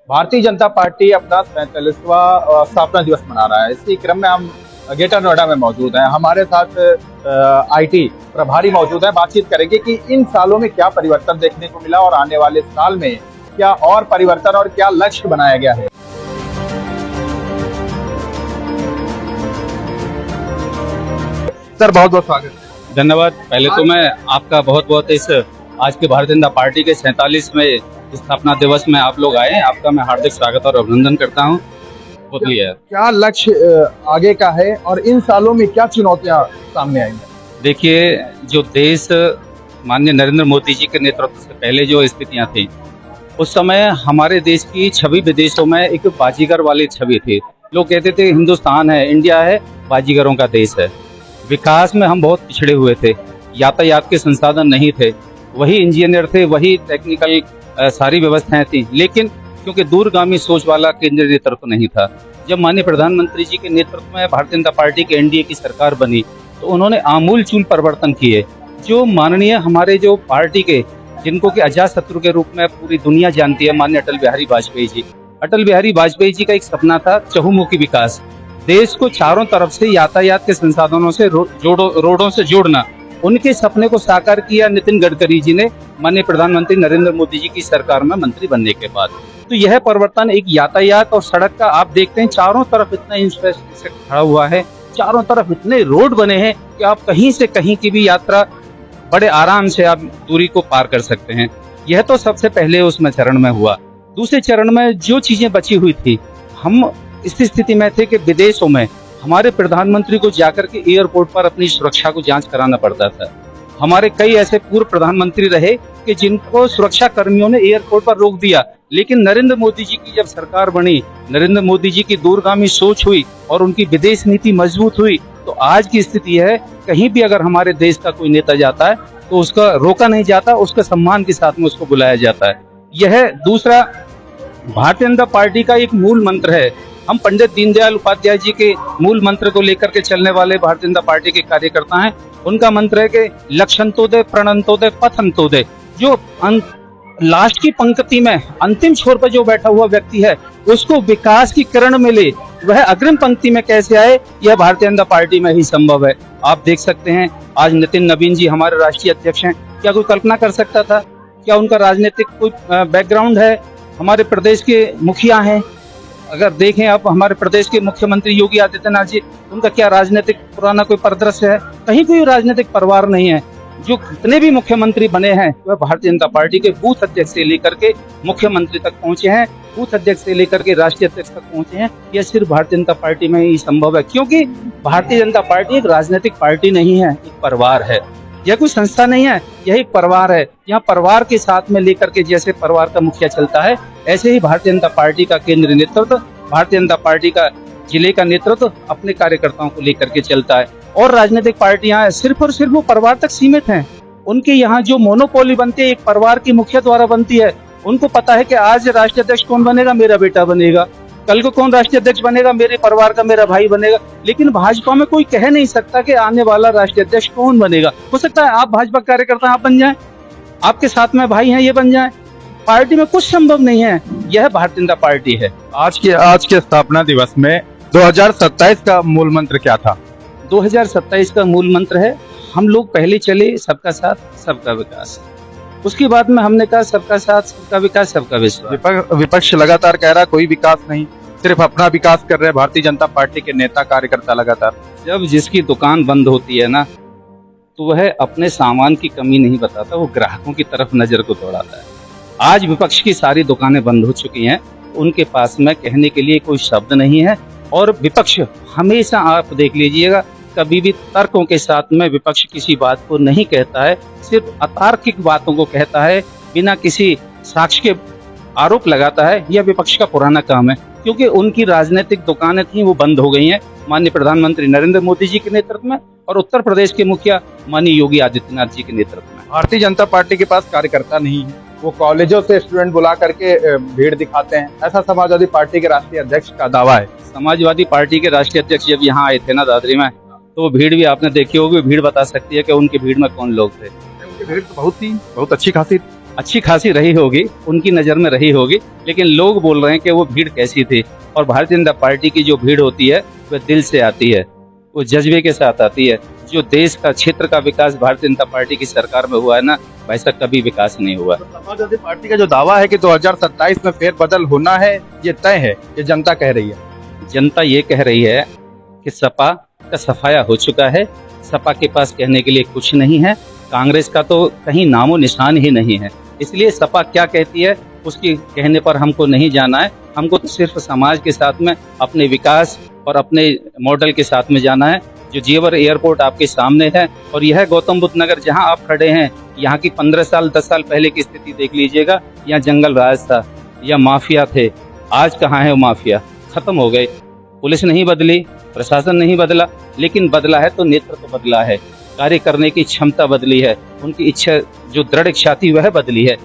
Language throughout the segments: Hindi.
भारतीय जनता पार्टी अपना 47वां स्थापना दिवस मना रहा है। इसी क्रम में हम ग्रेटर नोएडा में मौजूद हैं। हमारे साथ आईटी प्रभारी मौजूद हैं। बातचीत करेंगे कि इन सालों में क्या परिवर्तन देखने को मिला और आने वाले साल में क्या और परिवर्तन और क्या लक्ष्य बनाया गया है। सर, बहुत बहुत स्वागत। धन्यवाद। पहले तो मैं आपका बहुत बहुत इस आज के भारतीय जनता पार्टी के 47वें स्थापना दिवस में आप लोग आए, आपका मैं हार्दिक स्वागत और अभिनंदन करता हूँ। क्या लक्ष्य आगे का है और इन सालों में क्या चुनौतियां सामने आएंगी? देखिए, जो देश माननीय नरेंद्र मोदी जी के नेतृत्व से पहले जो स्थितियां थी, उस समय हमारे देश की छवि विदेशों में एक बाजीगर वाली छवि थी। लोग कहते थे हिंदुस्तान है, इंडिया है, बाजीगरों का देश है। विकास में हम बहुत पिछड़े हुए थे, यातायात के संसाधन नहीं थे, वही इंजीनियर थे, वही टेक्निकल सारी व्यवस्थाएं थी, लेकिन क्योंकि दूरगामी सोच वाला केंद्रीय नेतृत्व नहीं था। जब माननीय प्रधानमंत्री जी के नेतृत्व में भारतीय जनता पार्टी की एनडीए की सरकार बनी तो उन्होंने आमूल चूल परिवर्तन किए। जो माननीय हमारे जो पार्टी के जिनको कि अजात शत्रु के रूप में पूरी दुनिया जानती है, माननीय अटल बिहारी वाजपेयी जी। अटल बिहारी वाजपेयी जी का एक सपना था चहुमुखी विकास, देश को चारों तरफ से यातायात के संसाधनों से रोडों से जोड़ना। उनके सपने को साकार किया नितिन गडकरी जी ने माननीय प्रधानमंत्री नरेंद्र मोदी जी की सरकार में मंत्री बनने के बाद। तो यह परिवर्तन एक यातायात और सड़क का आप देखते हैं, चारों तरफ इतना इंफ्रास्ट्रक्चर खड़ा हुआ है, चारों तरफ इतने रोड बने हैं कि आप कहीं से कहीं की भी यात्रा बड़े आराम से आप दूरी को पार कर सकते हैं। यह तो सबसे पहले उसमें चरण में हुआ। दूसरे चरण में जो चीजें बची हुई थी, हम इस स्थिति में थे कि विदेशों में हमारे प्रधानमंत्री को जाकर के एयरपोर्ट पर अपनी सुरक्षा को जांच कराना पड़ता था। हमारे कई ऐसे पूर्व प्रधानमंत्री रहे कि जिनको सुरक्षा कर्मियों ने एयरपोर्ट पर रोक दिया, लेकिन नरेंद्र मोदी जी की जब सरकार बनी, नरेंद्र मोदी जी की दूरगामी सोच हुई और उनकी विदेश नीति मजबूत हुई, तो आज की स्थिति है कहीं भी अगर हमारे देश का कोई नेता जाता है तो उसका रोका नहीं जाता, उसका सम्मान के साथ में उसको बुलाया जाता है। यह दूसरा भारतीय जनता पार्टी का एक मूल मंत्र है। हम पंडित दीनदयाल उपाध्याय जी के मूल मंत्र को लेकर के चलने वाले भारतीय जनता पार्टी के कार्यकर्ता हैं। उनका मंत्र है कि लक्ष्यंत्योदय, प्रणंतोदय, पथंतोदय। जो लास्ट की पंक्ति में अंतिम छोर पर जो बैठा हुआ व्यक्ति है उसको विकास की किरण मिले, वह अग्रिम पंक्ति में कैसे आए, यह भारतीय जनता पार्टी में ही संभव है। आप देख सकते हैं आज नितिन नवीन जी हमारे राष्ट्रीय अध्यक्ष हैं। क्या कोई कल्पना कर सकता था? क्या उनका राजनीतिक कोई बैकग्राउंड है? हमारे प्रदेश के मुखिया हैं, अगर देखें आप हमारे प्रदेश के मुख्यमंत्री योगी आदित्यनाथ जी, उनका क्या राजनीतिक पुराना कोई परिदृश्य है? कहीं कोई राजनीतिक परिवार नहीं है। जो कितने भी मुख्यमंत्री बने हैं वह भारतीय जनता पार्टी के बूथ अध्यक्ष से लेकर के मुख्यमंत्री तक पहुंचे हैं, बूथ अध्यक्ष से लेकर के राष्ट्रीय अध्यक्ष तक पहुंचे हैं। यह सिर्फ भारतीय जनता पार्टी में ही संभव है, क्योंकि भारतीय जनता पार्टी एक राजनीतिक पार्टी नहीं है, एक परिवार है। यह कोई संस्था नहीं है, यह एक परिवार है। यहाँ परिवार के साथ में लेकर के जैसे परिवार का मुखिया चलता है, ऐसे ही भारतीय जनता पार्टी का केंद्रीय नेतृत्व, भारतीय जनता पार्टी का जिले का नेतृत्व अपने कार्यकर्ताओं को लेकर के चलता है। और राजनीतिक पार्टियां सिर्फ और सिर्फ वो परिवार तक सीमित हैं। उनके यहाँ जो मोनोपोली बनती है एक परिवार की मुखिया द्वारा बनती है। उनको पता है कि आज राष्ट्रीय अध्यक्ष कौन बनेगा, मेरा बेटा बनेगा, कल को कौन राष्ट्रीय अध्यक्ष बनेगा, मेरे परिवार का मेरा भाई बनेगा। लेकिन भाजपा में कोई कह नहीं सकता कि आने वाला राष्ट्रीय अध्यक्ष कौन बनेगा। हो सकता है आप भाजपा कार्यकर्ता आप बन जाएं, आपके साथ में भाई हैं ये बन जाएं। पार्टी में कुछ संभव नहीं है। यह भारतीय जनता पार्टी है। आज के स्थापना दिवस में 2027 का मूल मंत्र क्या था? 2027 का मूल मंत्र है, हम लोग पहले चले सबका साथ सबका विकास। उसके बाद में हमने कहा सबका साथ सबका विकास सबका विश्वास। विपक्ष लगातार कह रहा है कोई विकास नहीं, सिर्फ अपना विकास कर रहे हैं भारतीय जनता पार्टी के नेता कार्यकर्ता लगातार। जब जिसकी दुकान बंद होती है ना, तो वह अपने सामान की कमी नहीं बताता, वो ग्राहकों की तरफ नजर को दौड़ाता है। आज विपक्ष की सारी दुकानें बंद हो चुकी हैं, उनके पास में कहने के लिए कोई शब्द नहीं है। और विपक्ष हमेशा आप देख लीजिएगा कभी भी तर्कों के साथ में विपक्ष किसी बात को नहीं कहता है, सिर्फ अतार्किक बातों को कहता है, बिना किसी साक्ष्य के आरोप लगाता है। यह विपक्ष का पुराना काम है, क्योंकि उनकी राजनीतिक दुकानें थी वो बंद हो गई हैं माननीय प्रधानमंत्री नरेंद्र मोदी जी के नेतृत्व में और उत्तर प्रदेश के मुखिया माननीय योगी आदित्यनाथ जी के नेतृत्व में। भारतीय जनता पार्टी के पास कार्यकर्ता नहीं है, वो कॉलेजों से स्टूडेंट बुला करके भीड़ दिखाते हैं, ऐसा समाजवादी पार्टी के राष्ट्रीय अध्यक्ष का दावा है। समाजवादी पार्टी के राष्ट्रीय अध्यक्ष जब यहाँ आए थे ना दादरी में, तो वो भीड़ भी आपने देखी होगी। भीड़ बता सकती है कि उनकी भीड़ में कौन लोग थे। उनकी भीड़ तो बहुत अच्छी खासी। अच्छी खासी रही होगी, उनकी नज़र में रही होगी, लेकिन लोग बोल रहे हैं कि वो भीड़ कैसी थी। और भारतीय जनता पार्टी की जो भीड़ होती है वह दिल से आती है, वो जज्बे के साथ आती है। जो देश का क्षेत्र का विकास भारतीय जनता पार्टी की सरकार में हुआ है ना, वैसा कभी विकास नहीं हुआ। तो समाजवादी पार्टी का जो दावा है कि 2027 में फेरबदल होना है, ये तय है, ये जनता कह रही है। जनता ये कह रही है कि सपा का सफाया हो चुका है, सपा के पास कहने के लिए कुछ नहीं है, कांग्रेस का तो कहीं नामो निशान ही नहीं है। इसलिए सपा क्या कहती है उसके कहने पर हमको नहीं जाना है, हमको तो सिर्फ समाज के साथ में अपने विकास और अपने मॉडल के साथ में जाना है। जो जेवर एयरपोर्ट आपके सामने है और यह गौतम बुद्ध नगर जहां आप खड़े हैं, यहाँ की 15 साल 10 साल पहले की स्थिति देख लीजिएगा। यहाँ जंगल राज था, या माफिया थे। आज कहाँ है वो माफिया? खत्म हो गए। पुलिस नहीं बदली, प्रशासन नहीं बदला, लेकिन बदला है तो नेतृत्व बदला है, कार्य करने की क्षमता बदली है, उनकी इच्छा जो दृढ़ इच्छा थी वह बदली है।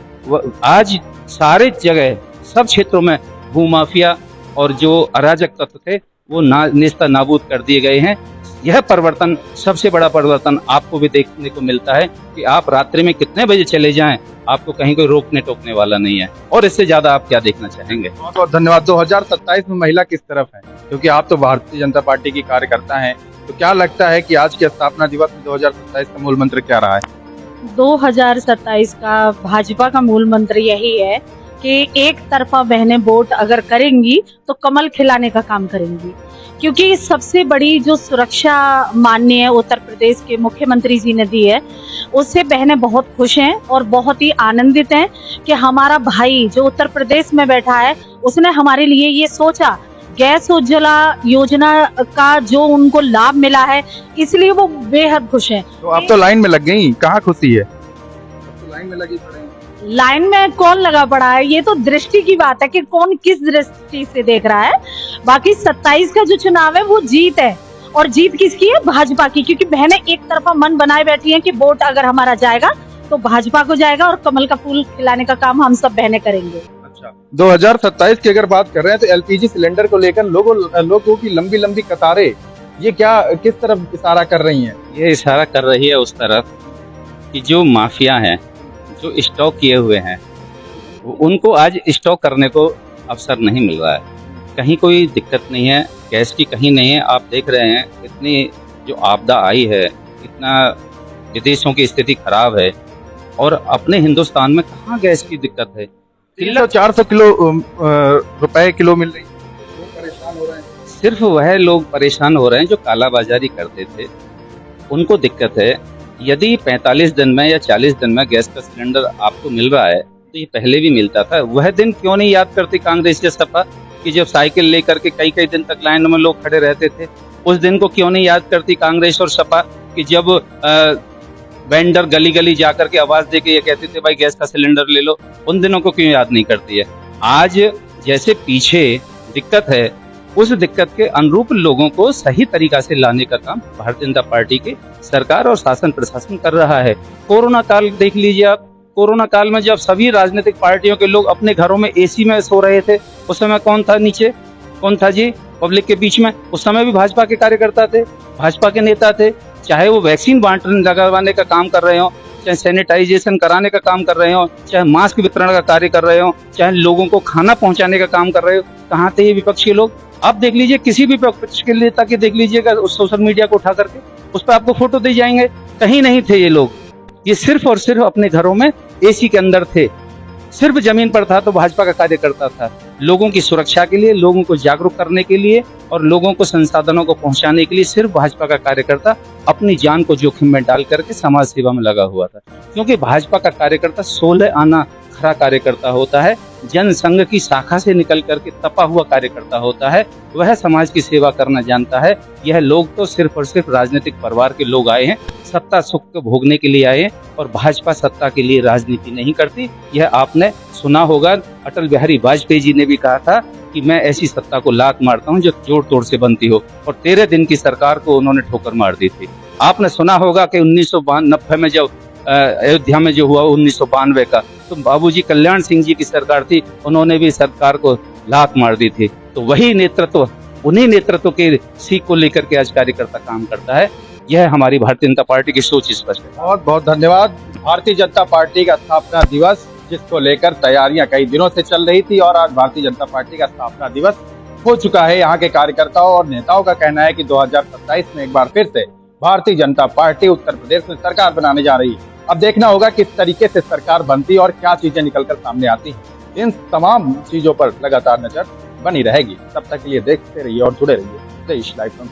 आज सारे जगह सब क्षेत्रों में भूमाफिया और जो अराजक तत्व थे वो नेस्ता नाबूद कर दिए गए हैं। यह परिवर्तन, सबसे बड़ा परिवर्तन आपको भी देखने को मिलता है कि आप रात्रि में कितने बजे चले जाएं, आपको कहीं कोई रोकने टोकने वाला नहीं है। और इससे ज्यादा आप क्या देखना चाहेंगे? बहुत बहुत धन्यवाद। 2027 में महिला किस तरफ है, क्योंकि आप तो भारतीय जनता पार्टी की कार्यकर्ता हैं, तो क्या लगता है कि आज के स्थापना दिवस में 2027 का मूल मंत्र क्या रहा है? 2027 का भाजपा का मूल मंत्र यही है कि एक तरफा बहनें वोट अगर करेंगी तो कमल खिलाने का काम करेंगी, क्योंकि सबसे बड़ी जो सुरक्षा माननीय उत्तर प्रदेश के मुख्यमंत्री जी ने दी है, उससे बहनें बहुत खुश हैं और बहुत ही आनंदित हैं कि हमारा भाई जो उत्तर प्रदेश में बैठा है उसने हमारे लिए ये सोचा। गैस उज्ज्वला योजना का जो उनको लाभ मिला है, इसलिए वो बेहद खुश हैं। तो आप तो लाइन में लग गई, कहाँ खुशी है? तो लाइन में लगी पड़े हैं। लाइन में कौन लगा पड़ा है, ये तो दृष्टि की बात है कि कौन किस दृष्टि से देख रहा है। बाकी 27 का जो चुनाव है वो जीत है, और जीत किसकी है? भाजपा की, क्योंकि बहनें एक तरफा मन बनाए बैठी हैं कि वोट अगर हमारा जाएगा तो भाजपा को जाएगा और कमल का फूल खिलाने का काम हम सब बहनें करेंगे। 2027 की अगर बात कर रहे हैं तो एलपीजी सिलेंडर को लेकर लोगों की लंबी लंबी कतारें, ये क्या किस तरफ इशारा कर रही हैं? ये इशारा कर रही है उस तरफ कि जो माफिया हैं, जो स्टॉक किए हुए हैं, उनको आज स्टॉक करने को अवसर नहीं मिल रहा है। कहीं कोई दिक्कत नहीं है, गैस की कहीं नहीं है। आप देख रहे हैं इतनी जो आपदा आई है, इतना विदेशों की स्थिति खराब है, और अपने हिंदुस्तान में कहाँ गैस की दिक्कत है? 300-400 किलो रुपए किलो मिल रही है, लोग परेशान हो रहे हैं। सिर्फ वह लोग परेशान हो रहे हैं जो कालाबाजारी करते थे, उनको दिक्कत है। यदि 45 दिन में या 40 दिन में गैस का सिलेंडर आपको मिल रहा है तो ये पहले भी मिलता था। वह दिन क्यों नहीं याद करती कांग्रेस या सपा कि जब साइकिल लेकर के कई कई दिन तक लाइन में लोग खड़े रहते थे? उस दिन को क्यों नहीं याद करती कांग्रेस और सपा कि जब वेंडर गली गली जाकर के आवाज दे के ये कहते थे भाई गैस का सिलेंडर ले लो? उन दिनों को क्यों याद नहीं करती है? आज जैसे पीछे दिक्कत है, उस दिक्कत के अनुरूप लोगों को सही तरीका से लाने का काम भारतीय जनता पार्टी की सरकार और शासन प्रशासन कर रहा है। कोरोना काल देख लीजिए आप। कोरोना काल में जब सभी राजनीतिक पार्टियों के लोग अपने घरों में एसी में सो रहे थे, उस समय कौन था नीचे? कौन था जी पब्लिक के बीच में? उस समय भी भाजपा के कार्यकर्ता थे, भाजपा के नेता थे। चाहे वो वैक्सीन बांटने लगवाने का काम कर रहे हो, चाहे सैनिटाइजेशन कराने का काम कर रहे हो, चाहे मास्क वितरण का कार्य कर रहे हो, चाहे लोगों को खाना पहुंचाने का काम कर रहे हो, कहाँ थे ये विपक्षी लोग? आप देख लीजिए, किसी भी विपक्ष के नेता के देख लीजिएगा उस सोशल मीडिया को उठा करके, उस पर आपको फोटो दे जाएंगे। कहीं नहीं थे ये लोग। ये सिर्फ और सिर्फ अपने घरों में एसी के अंदर थे। सिर्फ जमीन पर था तो भाजपा का कार्यकर्ता था। लोगों की सुरक्षा के लिए, लोगों को जागरूक करने के लिए और लोगों को संसाधनों को पहुंचाने के लिए सिर्फ भाजपा का कार्यकर्ता अपनी जान को जोखिम में डाल करके समाज सेवा में लगा हुआ था। क्योंकि भाजपा का कार्यकर्ता 16 आना खरा कार्यकर्ता होता है, जनसंघ की शाखा से निकल करके तपा हुआ कार्यकर्ता होता है, वह समाज की सेवा करना जानता है। यह लोग तो सिर्फ और सिर्फ राजनीतिक परिवार के लोग आए हैं, सत्ता सुख को भोगने के लिए आए हैं, और भाजपा सत्ता के लिए राजनीति नहीं करती। यह आपने सुना होगा, अटल बिहारी वाजपेयी जी ने भी कहा था कि मैं ऐसी सत्ता को लात मारता हूं जो जोड़ तोड़ से बनती हो, और 13 दिन की सरकार को उन्होंने ठोकर मार दी थी। आपने सुना होगा कि 1990 में जब अयोध्या में जो हुआ 1992 का, तो बाबूजी कल्याण सिंह जी की सरकार थी, उन्होंने भी सरकार को लात मार दी थी। तो वही नेतृत्व, उन्हीं नेतृत्व के सीख को लेकर के आज कार्यकर्ता काम करता है। यह हमारी भारतीय जनता पार्टी की सोच स्पष्ट है। बहुत बहुत धन्यवाद। भारतीय जनता पार्टी का स्थापना दिवस जिसको लेकर तैयारियां कई दिनों से चल रही थी और आज भारतीय जनता पार्टी का स्थापना दिवस हो चुका है। यहाँ के कार्यकर्ताओं और नेताओं का कहना है कि 2027 में एक बार फिर से भारतीय जनता पार्टी उत्तर प्रदेश में सरकार बनाने जा रही है। अब देखना होगा किस तरीके से सरकार बनती और क्या चीजें निकलकर सामने आती हैं। इन तमाम चीजों पर लगातार नजर बनी रहेगी। तब तक के लिए देखते रहिए और जुड़े रहिए देश लाइव।